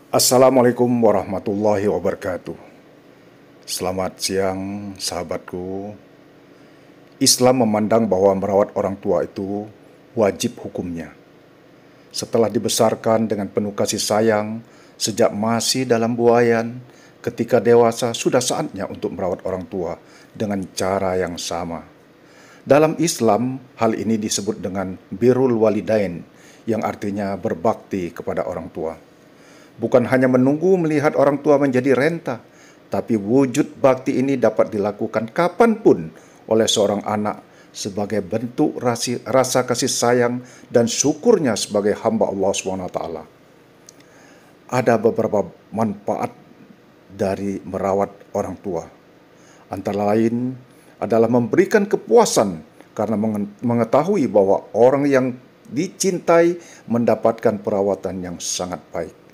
Assalamualaikum warahmatullahi wabarakatuh. Selamat siang, sahabatku. Islam memandang bahwa merawat orang tua itu wajib hukumnya. Setelah dibesarkan dengan penuh kasih sayang, sejak masih dalam buayan, ketika dewasa sudah saatnya untuk merawat orang tua dengan cara yang sama. Dalam Islam, hal ini disebut dengan birrul walidain, yang artinya berbakti kepada orang tua. Bukan hanya menunggu melihat orang tua menjadi renta, tapi wujud bakti ini dapat dilakukan kapanpun oleh seorang anak sebagai bentuk rasa kasih sayang dan syukurnya sebagai hamba Allah SWT. Ada beberapa manfaat dari merawat orang tua. Antara lain adalah memberikan kepuasan karena mengetahui bahwa orang yang dicintai mendapatkan perawatan yang sangat baik.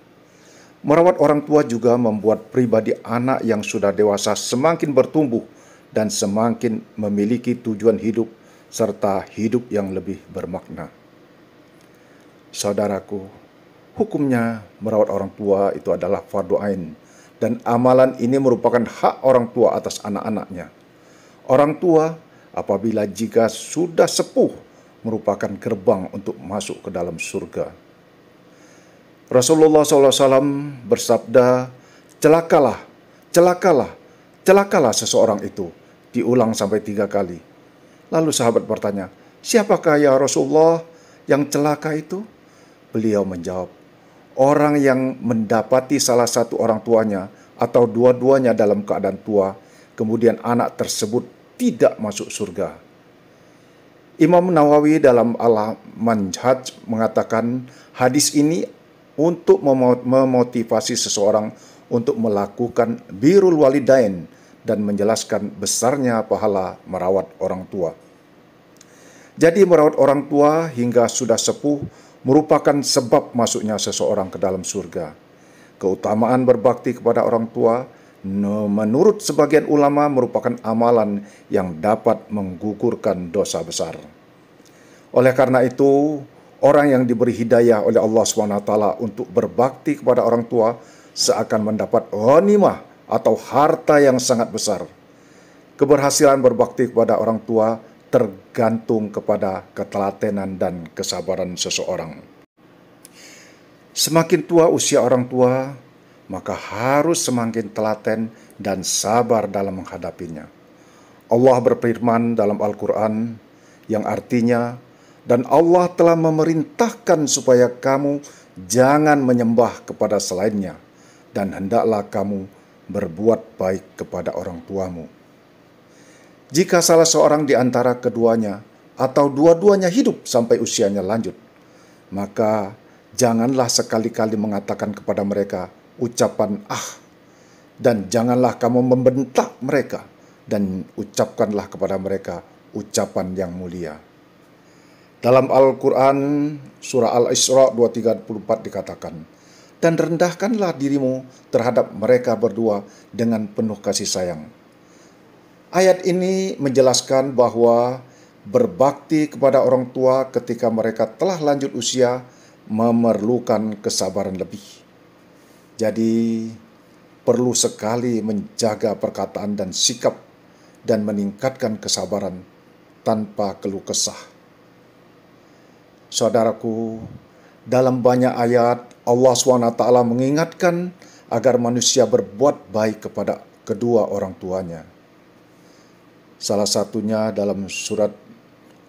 Merawat orang tua juga membuat pribadi anak yang sudah dewasa semakin bertumbuh dan semakin memiliki tujuan hidup serta hidup yang lebih bermakna. Saudaraku, hukumnya merawat orang tua itu adalah fardu ain dan amalan ini merupakan hak orang tua atas anak-anaknya. Orang tua apabila jika sudah sepuh merupakan gerbang untuk masuk ke dalam surga. Rasulullah SAW bersabda, celakalah, celakalah, celakalah seseorang itu. Diulang sampai 3 kali. Lalu sahabat bertanya, siapakah ya Rasulullah yang celaka itu? Beliau menjawab, orang yang mendapati salah satu orang tuanya atau dua-duanya dalam keadaan tua, kemudian anak tersebut tidak masuk surga. Imam Nawawi dalam Al-Manhaj mengatakan hadis ini untuk memotivasi seseorang untuk melakukan birrul walidain dan menjelaskan besarnya pahala merawat orang tua. Jadi merawat orang tua hingga sudah sepuh merupakan sebab masuknya seseorang ke dalam surga. Keutamaan berbakti kepada orang tua menurut sebagian ulama merupakan amalan yang dapat menggugurkan dosa besar. Oleh karena itu, orang yang diberi hidayah oleh Allah SWT untuk berbakti kepada orang tua seakan mendapat ghanimah atau harta yang sangat besar. Keberhasilan berbakti kepada orang tua tergantung kepada ketelatenan dan kesabaran seseorang. Semakin tua usia orang tua, maka harus semakin telaten dan sabar dalam menghadapinya. Allah berfirman dalam Al-Quran yang artinya, dan Allah telah memerintahkan supaya kamu jangan menyembah kepada selainnya, dan hendaklah kamu berbuat baik kepada orang tuamu. Jika salah seorang di antara keduanya atau dua-duanya hidup sampai usianya lanjut, maka janganlah sekali-kali mengatakan kepada mereka ucapan dan janganlah kamu membentak mereka, dan ucapkanlah kepada mereka ucapan yang mulia. Dalam Al-Quran, surah Al-Isra 234 dikatakan, dan rendahkanlah dirimu terhadap mereka berdua dengan penuh kasih sayang. Ayat ini menjelaskan bahwa berbakti kepada orang tua ketika mereka telah lanjut usia memerlukan kesabaran lebih. Jadi, perlu sekali menjaga perkataan dan sikap dan meningkatkan kesabaran tanpa keluh kesah. Saudaraku, dalam banyak ayat Allah SWT mengingatkan agar manusia berbuat baik kepada kedua orang tuanya. Salah satunya dalam surat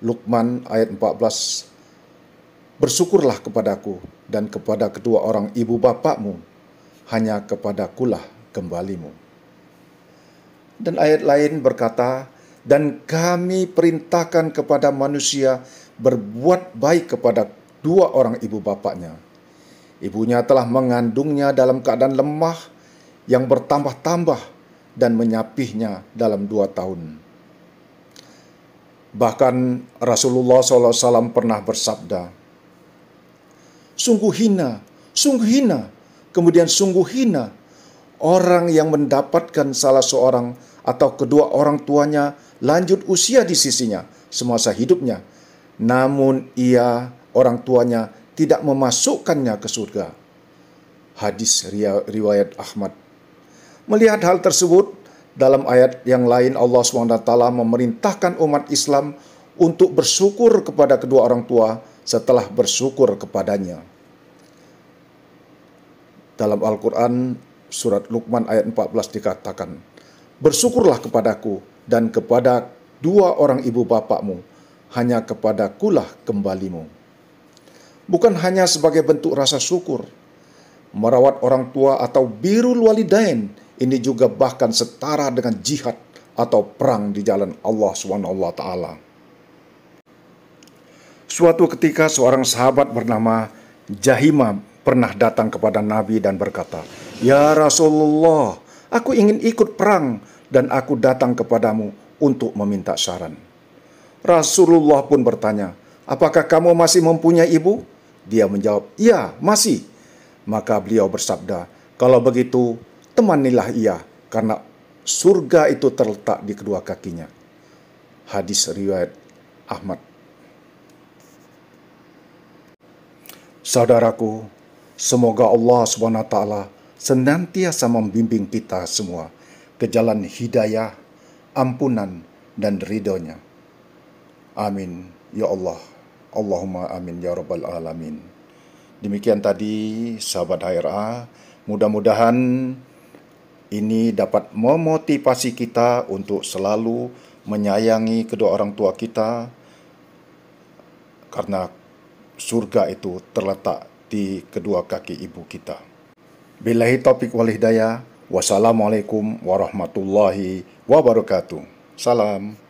Luqman ayat 14, bersyukurlah kepadaku dan kepada kedua orang ibu bapakmu, hanya kepadakulah kembalimu. Dan ayat lain berkata, dan kami perintahkan kepada manusia berbuat baik kepada dua orang ibu bapaknya. Ibunya telah mengandungnya dalam keadaan lemah yang bertambah-tambah dan menyapihnya dalam 2 tahun. Bahkan Rasulullah SAW pernah bersabda, sungguh hina, kemudian sungguh hina orang yang mendapatkan salah seorang atau kedua orang tuanya lanjut usia di sisinya semasa hidupnya, namun ia, orang tuanya, tidak memasukkannya ke surga. Hadis riwayat Ahmad. Melihat hal tersebut, dalam ayat yang lain Allah SWT memerintahkan umat Islam untuk bersyukur kepada kedua orang tua setelah bersyukur kepadanya. Dalam Al-Quran, surat Luqman ayat 14 dikatakan, "Bersyukurlah kepadaku dan kepada dua orang ibu bapakmu, hanya kepadakulah kembalimu." Bukan hanya sebagai bentuk rasa syukur, merawat orang tua atau birrul walidain ini juga bahkan setara dengan jihad atau perang di jalan Allah SWT. Suatu ketika seorang sahabat bernama Jahimah pernah datang kepada Nabi dan berkata, "Ya Rasulullah, aku ingin ikut perang dan aku datang kepadamu untuk meminta saran." Rasulullah pun bertanya, "Apakah kamu masih mempunyai ibu?" Dia menjawab, "Ya, masih." Maka beliau bersabda, "Kalau begitu, temanilah ia, karena surga itu terletak di kedua kakinya." Hadis riwayat Ahmad. Saudaraku, semoga Allah SWT senantiasa membimbing kita semua ke jalan hidayah, ampunan, dan ridhonya. Amin, ya Allah. Allahumma amin, ya Rabbal Alamin. Demikian tadi, sahabat HRA, mudah-mudahan ini dapat memotivasi kita untuk selalu menyayangi kedua orang tua kita, karena surga itu terletak di kedua kaki ibu kita. Billahi taufiq wal hidayah. Wassalamualaikum warahmatullahi wabarakatuh. Salam.